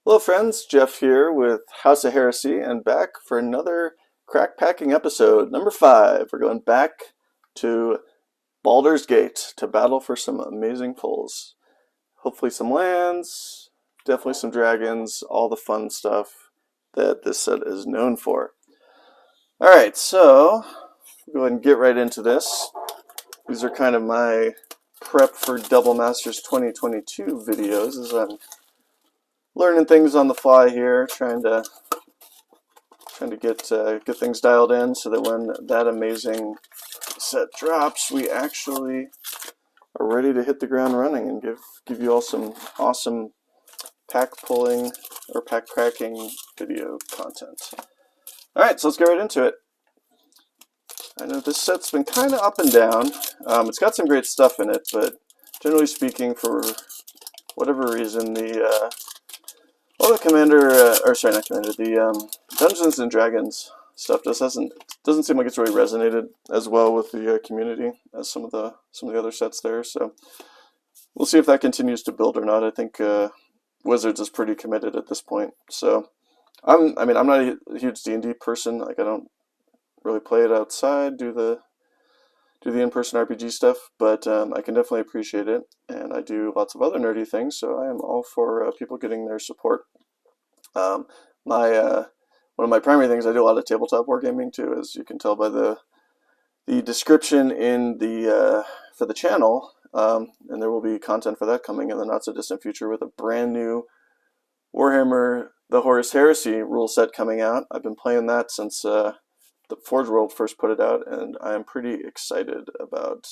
Hello friends, Jeff here with House of Heresy and back for another crack packing episode, number 5. We're going back to Baldur's Gate to battle for some amazing pulls. Hopefully some lands, definitely some dragons, all the fun stuff that this set is known for. Alright, so we'll go ahead and get right into this. These are kind of my prep for Double Masters 2022 videos as I'm learning things on the fly here, trying to get things dialed in so that when that amazing set drops, we actually are ready to hit the ground running and give you all some awesome pack pulling or pack cracking video content. All right, so let's get right into it. I know this set's been kind of up and down. It's got some great stuff in it, but generally speaking, for whatever reason, the Dungeons and Dragons stuff doesn't seem like it's really resonated as well with the community as some of the other sets there. So we'll see if that continues to build or not. I think Wizards is pretty committed at this point. So I'm not a huge D&D person. Like I don't really play it outside, do the in-person RPG stuff, but I can definitely appreciate it, and I do lots of other nerdy things, so I am all for people getting their support. One of my primary things, I do a lot of tabletop wargaming too, as you can tell by the description in the for the channel, and there will be content for that coming in the not so distant future with a brand new Warhammer the Horus Heresy rule set coming out. I've been playing that since the Forge World first put it out, and I am pretty excited about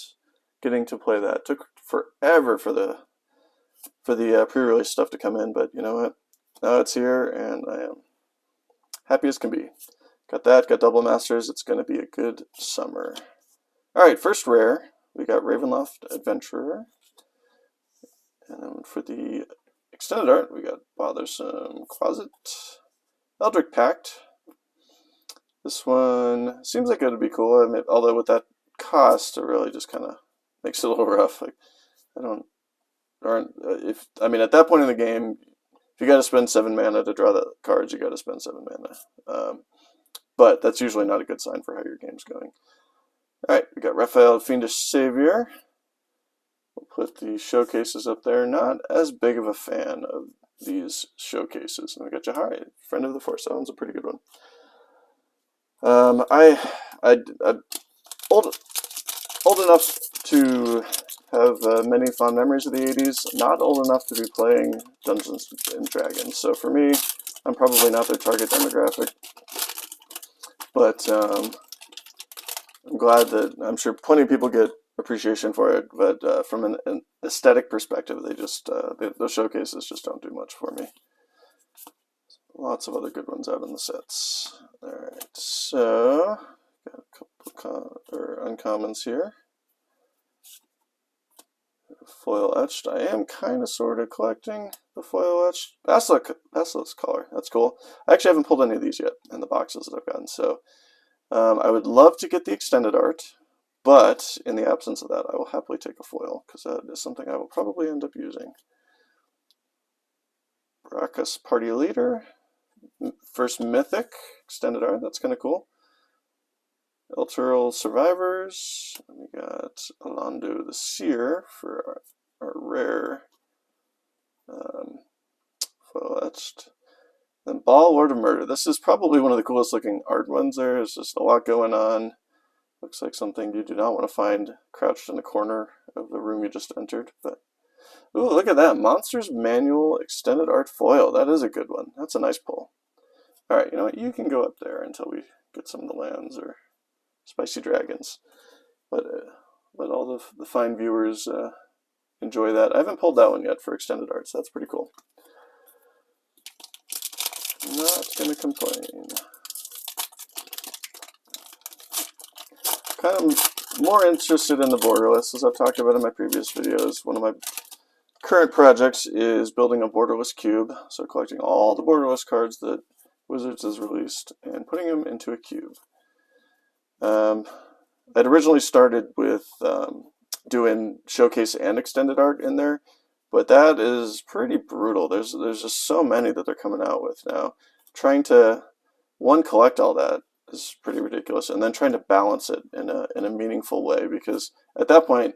getting to play that. It took forever for the pre-release stuff to come in, but you know what? Now it's here, and I am happy as can be. Got Double Masters. It's going to be a good summer. Alright, first rare, we got Ravenloft Adventurer. And then for the extended art, we got Bothersome Closet, Eldritch Pact. This one seems like it would be cool, although with that cost, it really just kind of makes it a little rough. Like, at that point in the game, if you got to spend 7 mana to draw the cards, you got to spend 7 mana. But that's usually not a good sign for how your game's going. Alright, we got Raphael Fiendish Savior. We'll put the showcases up there. Not as big of a fan of these showcases. And we got Jahari, Friend of the Force. That one's a pretty good one. I'm old enough to have many fond memories of the 80s, not old enough to be playing Dungeons and Dragons. So for me, I'm probably not their target demographic. But I'm glad that I'm sure plenty of people get appreciation for it. But from an aesthetic perspective, they just those showcases just don't do much for me. Lots of other good ones out in the sets. Alright, so got a couple uncommons here. Foil etched. I am kind of sort of collecting the foil etched Basilisk color. That's cool. I actually haven't pulled any of these yet in the boxes that I've gotten, so I would love to get the extended art, but in the absence of that, I will happily take a foil because that is something I will probably end up using. Bracchus Party Leader. First Mythic extended art, that's kind of cool. Elturel Survivors. And we got Alando the Seer for our rare foil etched. Then Baal, Lord of Murder. This is probably one of the coolest looking art ones there. There's just a lot going on. Looks like something you do not want to find crouched in the corner of the room you just entered. But ooh, look at that. Monsters Manual Extended Art Foil. That is a good one. That's a nice pull. Alright, you know what? You can go up there until we get some of the lands or spicy dragons. But all the fine viewers enjoy that. I haven't pulled that one yet for extended art, so that's pretty cool. Not going to complain. Kind of more interested in the borderless, as I've talked about in my previous videos. One of my current projects is building a borderless cube, so collecting all the borderless cards that Wizards has released and putting them into a cube. I'd originally started with doing showcase and extended art in there, But that is pretty brutal. There's just so many that they're coming out with now. Trying to one collect all that is pretty ridiculous, and then trying to balance it in a meaningful way, because at that point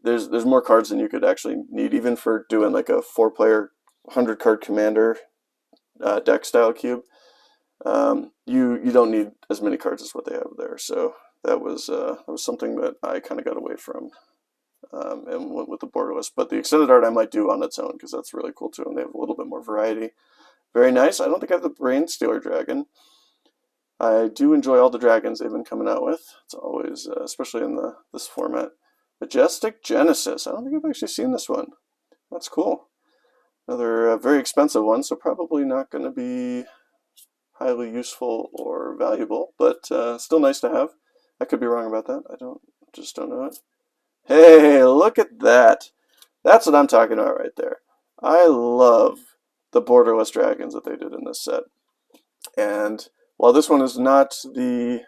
there's more cards than you could actually need, even for doing like a 4-player 100 card commander deck style cube. You don't need as many cards as what they have there. So that was something that I kind of got away from, and went with the borderless. But the extended art I might do on its own, because that's really cool too, and they have a little bit more variety. Very nice. I don't think I have the Brain Stealer Dragon. I do enjoy all the dragons they've been coming out with. It's always, especially in this format. Majestic Genesis. I don't think I've actually seen this one. That's cool. Another very expensive one, so probably not going to be highly useful or valuable, but still nice to have. I could be wrong about that. Just don't know it. Hey, look at that. That's what I'm talking about right there. I love the borderless dragons that they did in this set. And while this one is not the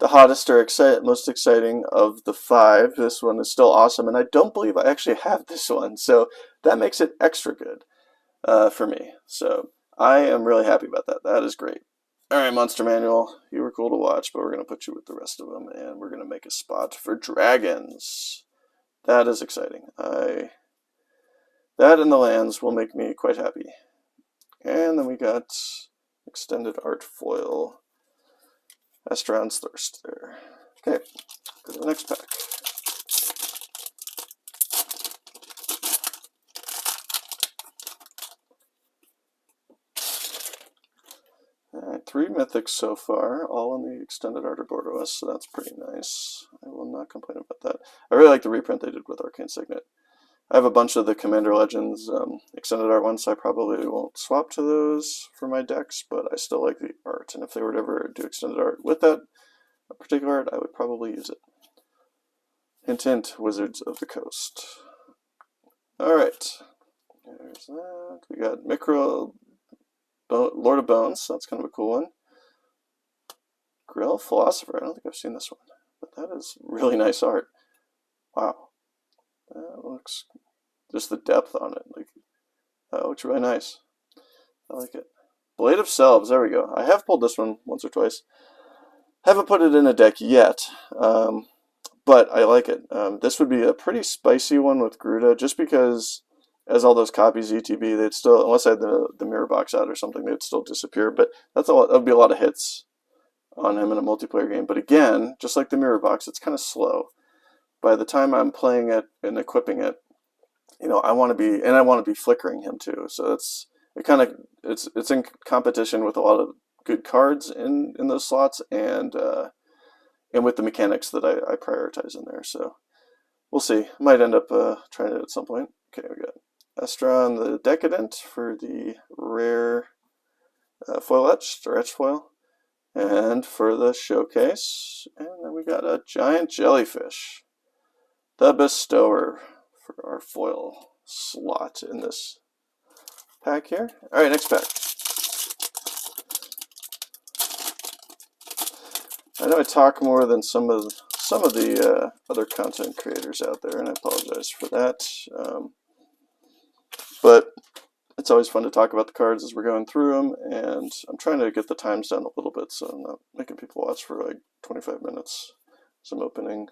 hottest or most exciting of the 5, this one is still awesome, and I don't believe I actually have this one, so that makes it extra good for me. So I am really happy about that. That is great. Alright, Monster Manual, you were cool to watch, but we're going to put you with the rest of them, and we're going to make a spot for dragons. That is exciting. That and the lands will make me quite happy. And then we got extended art foil. Estron's Thirst there. Okay, go to the next pack. Alright, 3 mythics so far, all in the extended art or borderless, so that's pretty nice. I will not complain about that. I really like the reprint they did with Arcane Signet. I have a bunch of the Commander Legends extended art ones, so I probably won't swap to those for my decks, but I still like the art, and if they were to ever do extended art with that particular art, I would probably use it. Hint hint, Wizards of the Coast. Alright, there's that. We got Micro Lord of Bones, so that's kind of a cool one. Grill Philosopher, I don't think I've seen this one, but that is really nice art. Wow. That looks, just the depth on it, like, that looks really nice. I like it. Blade of Selves, there we go. I have pulled this one once or twice. Haven't put it in a deck yet, but I like it. This would be a pretty spicy one with Gruda, just because as all those copies ETB, they'd still, unless I had the mirror box out or something, they'd still disappear. But that would be a lot of hits on him in a multiplayer game. But again, just like the mirror box, it's kind of slow. By the time I'm playing it and equipping it, I want to be flickering him too. So it's in competition with a lot of good cards in those slots, and with the mechanics that I prioritize in there. So we'll see. Might end up trying it at some point. Okay, we got Estron the Decadent for the rare foil etched or etched foil, and for the showcase, and then we got a giant jellyfish, the Bestower, for our foil slot in this pack here. All right, next pack. I know I talk more than some of the other content creators out there, and I apologize for that. But it's always fun to talk about the cards as we're going through them, and I'm trying to get the times down a little bit, so I'm not making people watch for like 25 minutes. So I'm opening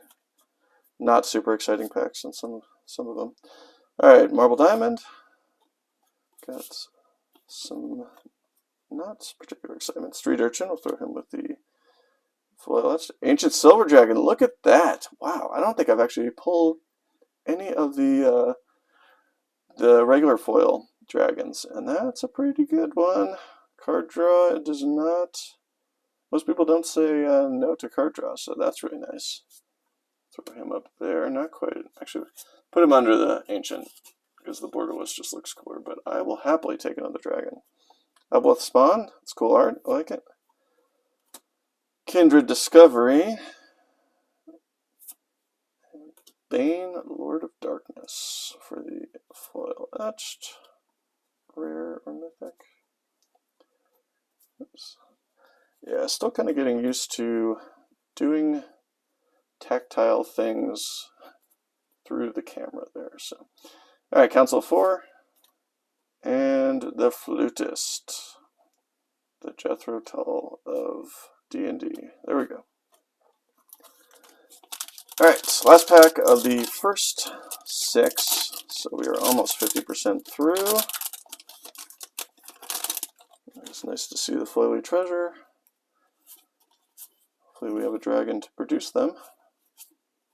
not super exciting packs in some of them. All right, Marble Diamond. Got some not particular excitement. Street Urchin. We'll throw him with the foil etched. Ancient Silver Dragon. Look at that! Wow, I don't think I've actually pulled any of the regular foil dragons, and that's a pretty good one. Card draw, it does not. Most people don't say no to card draw, so that's really nice. Throw him up there. Not quite. Actually, put him under the ancient, because the borderless just looks cooler, but I will happily take another dragon. Upleth Spawn. It's cool art. I like it. Kindred Discovery. Bane, Lord of Darkness for the foil etched, rare or mythic. Oops. Yeah, still kind of getting used to doing tactile things through the camera there. So Alright, Council 4. And the Flutist. The Jethro Tull of D&D. There we go. Alright, last pack of the first 6. So we are almost 50% through. It's nice to see the Foily Treasure. Hopefully we have a dragon to produce them.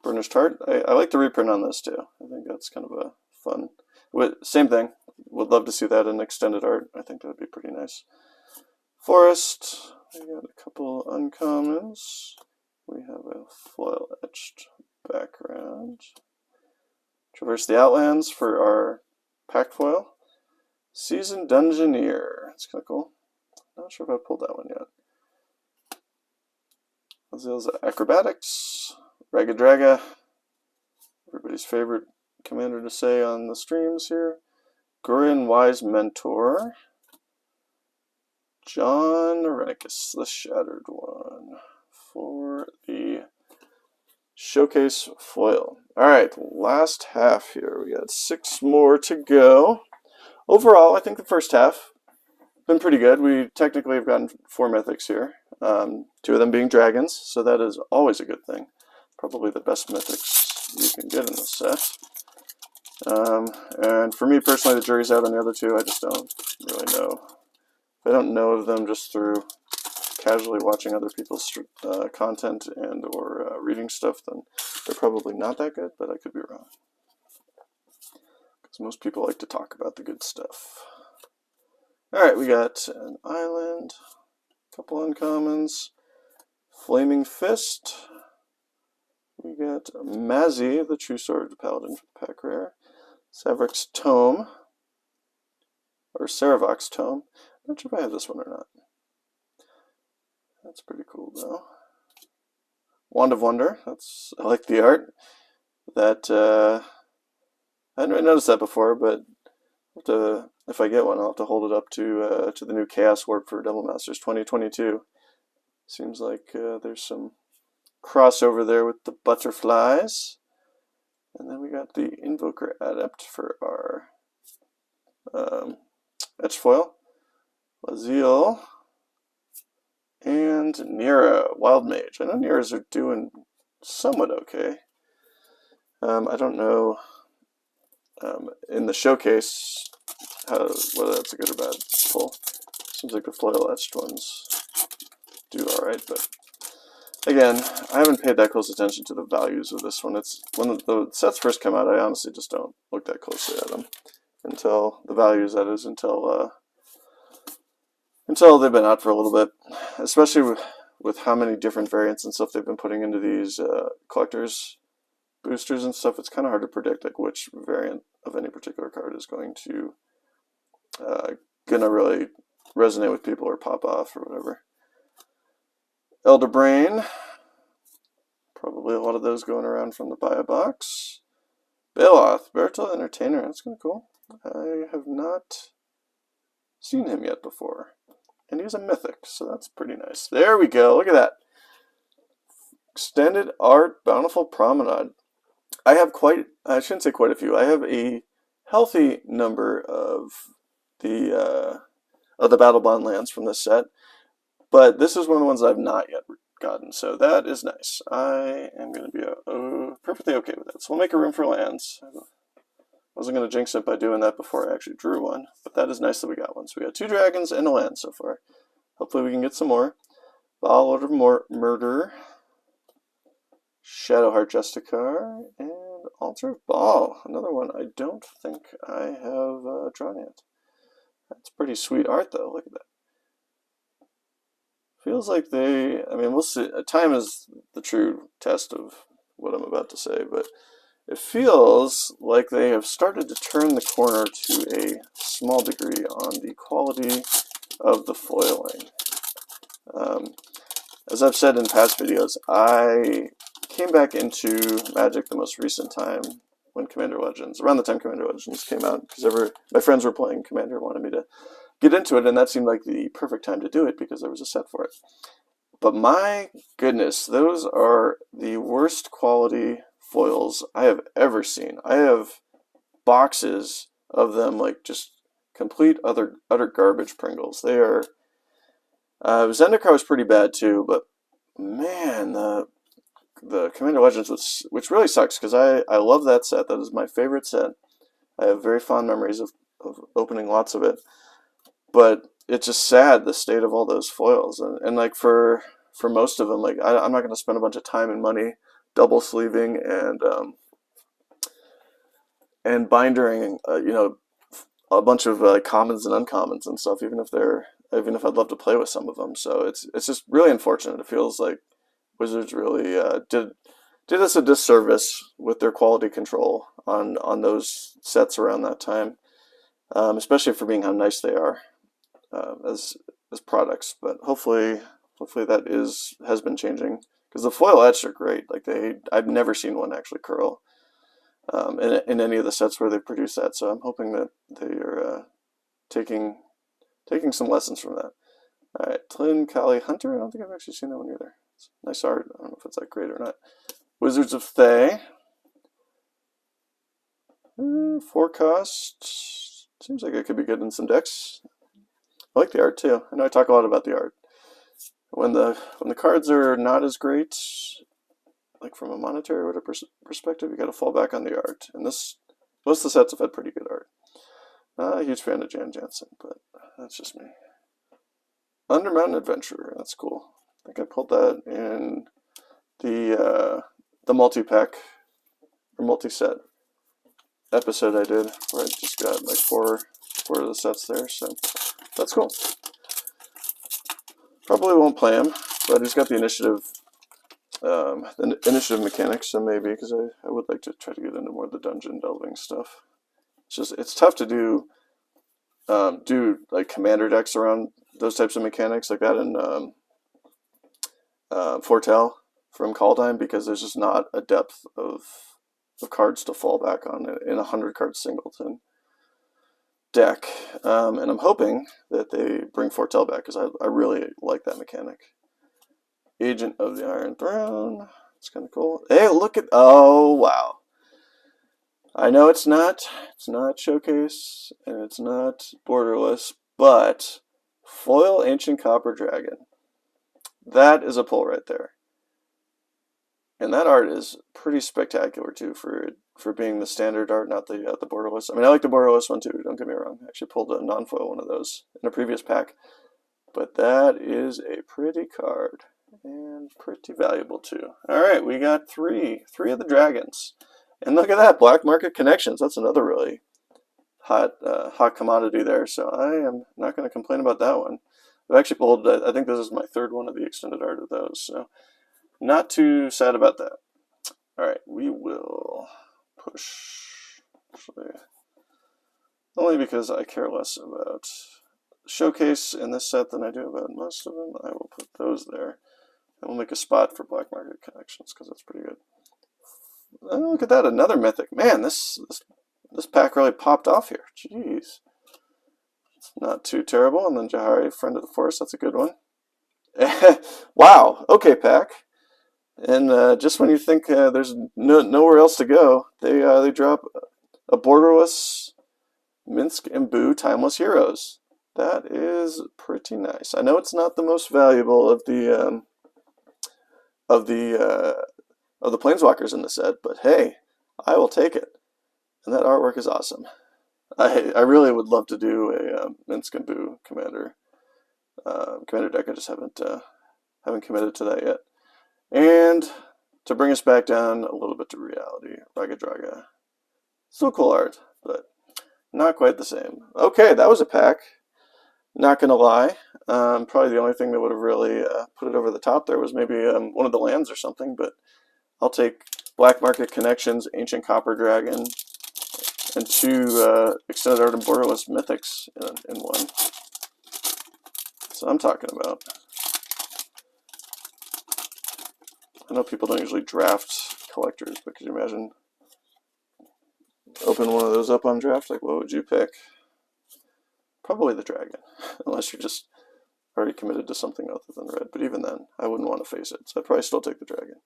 Burnished Heart. I like the reprint on this too. I think that's kind of a fun. Same thing. Would love to see that in extended art. I think that would be pretty nice. Forest. We got a couple uncommons. We have a foil etched background. Traverse the Outlands for our pack foil. Seasoned Dungeoneer. That's kind of cool. Not sure if I pulled that one yet. Azil's Acrobatics. Ragged Draga. Everybody's favorite commander to say on the streams here. Gurion Wise Mentor. John Renicus, the Shattered One, for the Showcase Foil. Alright, last half here. We got 6 more to go. Overall, I think the first half been pretty good. We technically have gotten 4 mythics here. 2 of them being dragons, so that is always a good thing. Probably the best mythics you can get in this set. And for me personally, the jury's out on the other 2. I just don't really know. If I don't know of them just through casually watching other people's content and or reading stuff, then they're probably not that good, but I could be wrong. Because most people like to talk about the good stuff. Alright, we got an island, a couple uncommons, Flaming Fist, we got Mazzy, the True Sword Paladin pack rare, Saravok's Tome, or Saravok's Tome. Not sure if I have this one or not. That's pretty cool though. Wand of Wonder. I like the art. That I hadn't really noticed that before, but if I get one, I'll have to hold it up to the new Chaos Warp for Devil Masters 2022. Seems like there's some crossover there with the butterflies. And then we got the Invoker Adept for our etch foil. Lazil, and Nira, Wild Mage. I know Niras are doing somewhat okay. I don't know in the showcase whether that's a good or bad pull. Seems like the foil etched ones do alright, but again, I haven't paid that close attention to the values of this one. It's when the sets first come out, I honestly just don't look that closely at them until the values, that is, until they've been out for a little bit, especially with how many different variants and stuff they've been putting into these collectors boosters and stuff. It's kind of hard to predict like which variant of any particular card is going to really resonate with people or pop off or whatever. Elder Brain, probably a lot of those going around from the buy a box. Bailoth, Bertel Entertainer, that's kind of cool. I have not seen him yet before. And he's a mythic, so that's pretty nice. There we go, look at that. Extended Art Bountiful Promenade. I have I shouldn't say quite a few. I have a healthy number of the Battle Bond lands from this set. But this is one of the ones I've not yet gotten, so that is nice. I am going to be perfectly okay with that. So we'll make a room for lands. I wasn't going to jinx it by doing that before I actually drew one, but that is nice that we got one. So we got 2 dragons and a land so far. Hopefully we can get some more. Baulder Murder, Shadowheart Justicar, and Altar of Baal. Another one I don't think I have drawn yet. That's pretty sweet art though, look at that. Feels like we'll see. Time is the true test of what I'm about to say, but it feels like they have started to turn the corner to a small degree on the quality of the foiling. As I've said in past videos, I came back into Magic the most recent time when Commander Legends, around the time Commander Legends came out, because my friends were playing Commander, wanted me to get into it, and that seemed like the perfect time to do it because there was a set for it. But my goodness, those are the worst quality foils I have ever seen. I have boxes of them, like just complete utter garbage Pringles. They are. Zendikar was pretty bad too, but man, the Commander Legends, which really sucks because I love that set. That is my favorite set. I have very fond memories of opening lots of it. But it's just sad the state of all those foils, and like for most of them, like I'm not going to spend a bunch of time and money double sleeving and bindering, a bunch of commons and uncommons and stuff, even if I'd love to play with some of them. So it's just really unfortunate. It feels like Wizards really did us a disservice with their quality control on those sets around that time, especially for being how nice they are as products. But hopefully that has been changing because the foil etched are great. Like I've never seen one actually curl in any of the sets where they produce that. So I'm hoping that they are taking some lessons from that. All right, Tlin Kali Hunter. I don't think I've actually seen that one either. It's nice art. I don't know if it's that great or not. Wizards of Thay. 4 cost. Seems like it could be good in some decks. I like the art too. I know I talk a lot about the art. When the cards are not as great, like from a monetary or whatever perspective, you got to fall back on the art. And most of the sets have had pretty good art. Not a huge fan of Jan Jansen, but that's just me. Undermountain Adventurer. That's cool. I think I pulled that in the multi-pack or multi-set episode I did, where I just got like four of the sets there. So that's cool. Probably won't play him, but he's got the initiative mechanics, so maybe, because I would like to try to get into more of the dungeon delving stuff. It's tough to do like commander decks around those types of mechanics like that in Foretell from Kaldheim, because there's just not a depth of cards to fall back on in a 100-card singleton deck. And I'm hoping that they bring Foretell back, because I really like that mechanic. Agent of the Iron Throne. It's kind of cool. Hey, look at... Oh, wow. I know it's not Showcase, and it's not Borderless, but Foil Ancient Copper Dragon. That is a pull right there. And that art is pretty spectacular, too, for being the standard art, not the Borderless. I mean, I like the Borderless one, too, don't get me wrong. I actually pulled a non-foil one of those in a previous pack. But that is a pretty card. And pretty valuable too. Alright, we got three of the dragons. And look at that, Black Market Connections. That's another really hot commodity there. So I am not going to complain about that one. I've actually pulled, I think this is my 3rd one of the extended art of those. So not too sad about that. Alright, we will push. Actually, only because I care less about Showcase in this set than I do about most of them. I will put those there. And we'll make a spot for Black Market Connections, because that's pretty good. Oh, look at that, another mythic. Man, this pack really popped off here. Jeez. It's not too terrible. And then Jahari, Friend of the Forest, that's a good one. Wow, okay, pack. And just when you think there's nowhere else to go, they drop a Borderless Minsk and Boo Timeless Heroes. That is pretty nice. I know it's not the most valuable of the Planeswalkers in the set, but hey, I will take it. And that artwork is awesome. I really would love to do a Minsk and Boo commander deck. I just haven't committed to that yet. And to bring us back down a little bit to reality, Raga Draga. Still cool art, but not quite the same. Okay, that was a pack. Not gonna lie, probably the only thing that would have really put it over the top there was maybe one of the lands or something, but I'll take Black Market Connections, Ancient Copper Dragon, and 2 Extended Art and Borderless Mythics in one. That's what I'm talking about. I know people don't usually draft collectors, but could you imagine open one of those up on draft? Like, what would you pick? Probably the dragon, unless you're just already committed to something other than red. But even then, I wouldn't want to face it, so I'd probably still take the dragon.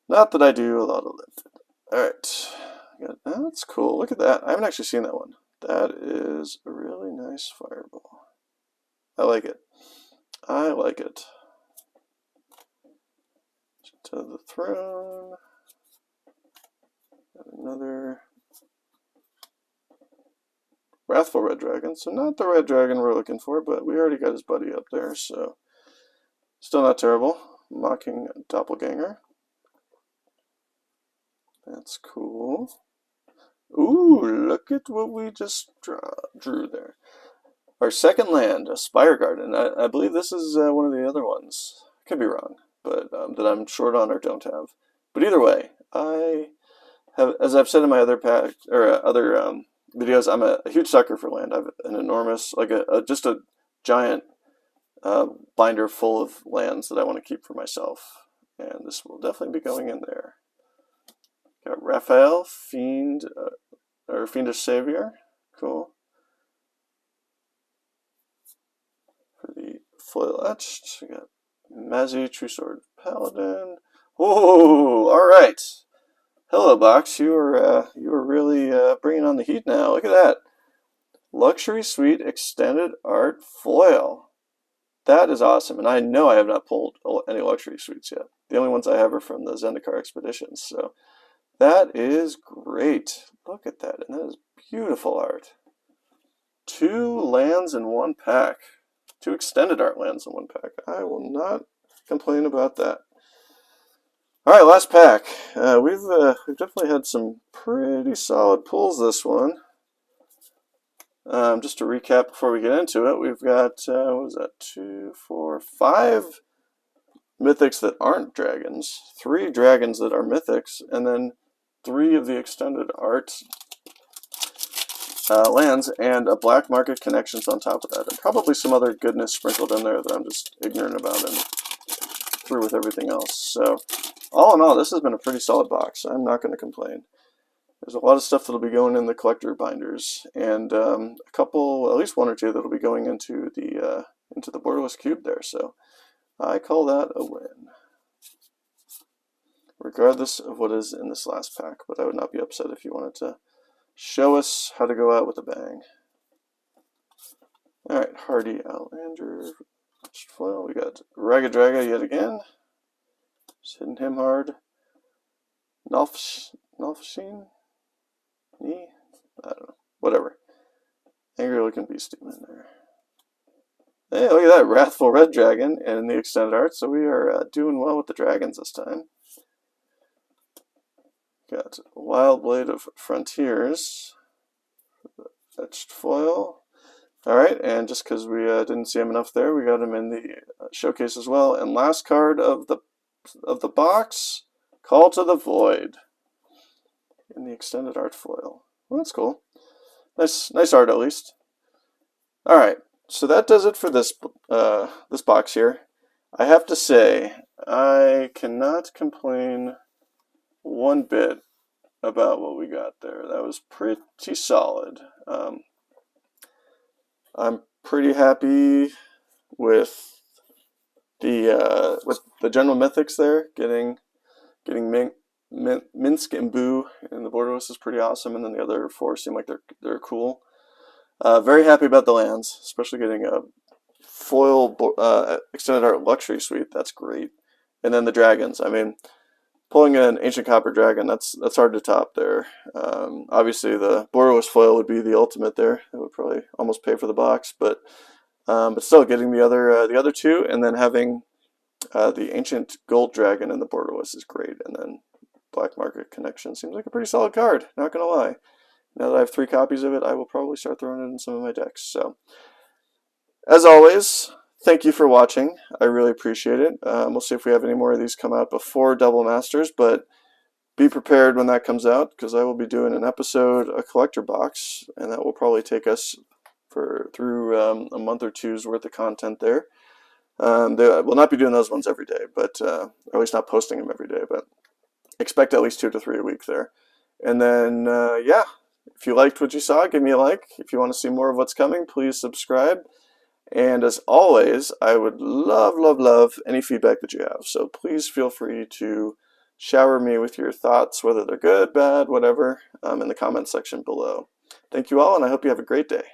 Not that I do a lot of limited. Alright, That's cool. Look at that. I haven't actually seen that one. That is a really nice fireball. I like it. I like it. To the throne. Another Wrathful Red Dragon. So not the red dragon we're looking for, but we already got his buddy up there, so still not terrible. Mocking Doppelganger. That's cool. Ooh, look at what we just drew there. Our second land, a Spire Garden. I believe this is one of the other ones. Could be wrong, but that I'm short on or don't have. But either way, I have, as I've said in my other pack or other videos, I'm a huge sucker for land. I have an enormous, like just a giant binder full of lands that I want to keep for myself, and this will definitely be going in there. Got Raphael, Fiend, or Fiendish Savior. Cool. For the foil etched, we got Mazzy, True Sword Paladin. Oh, all right. Hello, box. You are really bringing on the heat now. Look at that. Luxury Suite Extended Art Foil. That is awesome, and I know I have not pulled any Luxury Suites yet. The only ones I have are from the Zendikar expeditions, so that is great. Look at that, and that is beautiful art. 2 lands in one pack. 2 extended art lands in one pack. I will not complain about that. All right, last pack. We've definitely had some pretty solid pulls this one. Just to recap before we get into it, we've got what is that? 2, 4, 5 mythics that aren't dragons, 3 dragons that are mythics, and then 3 of the extended art lands, and a black market connections on top of that, and probably some other goodness sprinkled in there that I'm just ignorant about and through with everything else. So all in all, this has been a pretty solid box. I'm not going to complain. There's a lot of stuff that'll be going in the collector binders, and a couple, at least 1 or 2, that'll be going into the borderless cube there. So I call that a win, regardless of what is in this last pack. But I would not be upset if you wanted to show us how to go out with a bang. All right, Hardy Outlander foil. We got Ragged Draga yet again. Just hitting him hard. Nalfsheen? I don't know. Whatever. Angry looking beast demon there. Hey, look at that. Wrathful Red Dragon and the extended art. So we are doing well with the dragons this time. Got Wild Blade of Frontiers. Etched foil. Alright, and just because we didn't see him enough there, we got him in the showcase as well. And last card of the box, Call to the Void. In the extended art foil. Well, that's cool. Nice art at least. Alright, so that does it for this this box here. I have to say, I cannot complain one bit about what we got there. That was pretty solid. I'm pretty happy with the general mythics there. Getting Minsk and Boo in the borderless is pretty awesome, and then the other 4 seem like they're cool. Very happy about the lands, especially getting a foil extended art luxury suite. That's great. And then the dragons. I mean, pulling an ancient copper dragon, that's hard to top there. Obviously, the borderless foil would be the ultimate there. It would probably almost pay for the box, but still getting the other 2, and then having the ancient gold dragon in the borderless is great. And then black market connection seems like a pretty solid card. Not gonna lie. Now that I have 3 copies of it, I will probably start throwing it in some of my decks. So, as always, thank you for watching. I really appreciate it. We'll see if we have any more of these come out before Double Masters, but be prepared when that comes out, because I will be doing an episode, a collector box, and that will probably take us through a month or 2's worth of content there. We'll not be doing those ones every day, but or at least not posting them every day, but expect at least 2 to 3 a week there. And then, yeah, if you liked what you saw, give me a like. If you want to see more of what's coming, please subscribe. And as always, I would love any feedback that you have. So please feel free to shower me with your thoughts, whether they're good, bad, whatever, in the comments section below. Thank you all, and I hope you have a great day.